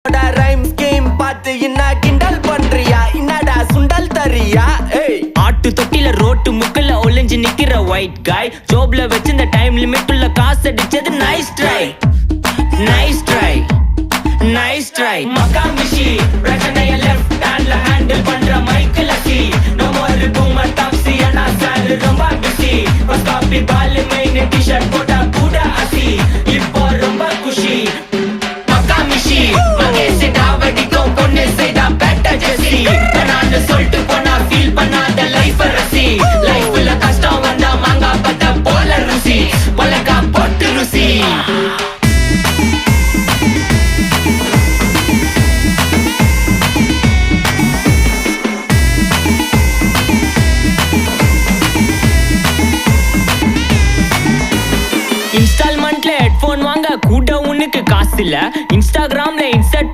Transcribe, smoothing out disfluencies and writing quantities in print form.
Rhyme scheme பார்த்து என்ன கிண்டல் பண்றியா? என்னடா சுண்டல் தரியா? ஆட்டு தொட்டில ரோட்டு முக்கல ஒளிஞ்சு நிக்கிற ஒயிட் காய் ஜோப்ல வச்சு இந்த டைம் லிமிட் உள்ள காசு அடிச்சது nice try nice try nice try மக்கா மிஷி பிரச்சனைய லெஃப்ட் ஹேண்ட்ல ஹேண்டில் பண்ற மைக்கேல் அசி நோ மோர் பூமர் டாக்ஸி அண்ணா சார் ரொம்ப பிஸி பஸ் காப்பி பால் மெயின் டி-ஷர்ட் போட்டா கூட அசி இப்போ ரொம்ப குஷி மக்கா மிஷி மகேஷ் டாவடிக்கும் பொண்ணு செய்தா பெட்ட ஜெசி நான் சொல்லிட்டு போனா ஃபீல் பண்ணாத லைஃப் ரசி லைஃப்ல கஷ்டம் வந்தா மாங்கா பத்த போல ருசி மலக்கா போட்டு ருசி இன்ஸ்டால்மெண்ட்ல ஹெட்போன் வாங்க கூட உனக்கு காசு இல்ல இன்ஸ்டாகிராம்ல இன்ஸ்டர்ட்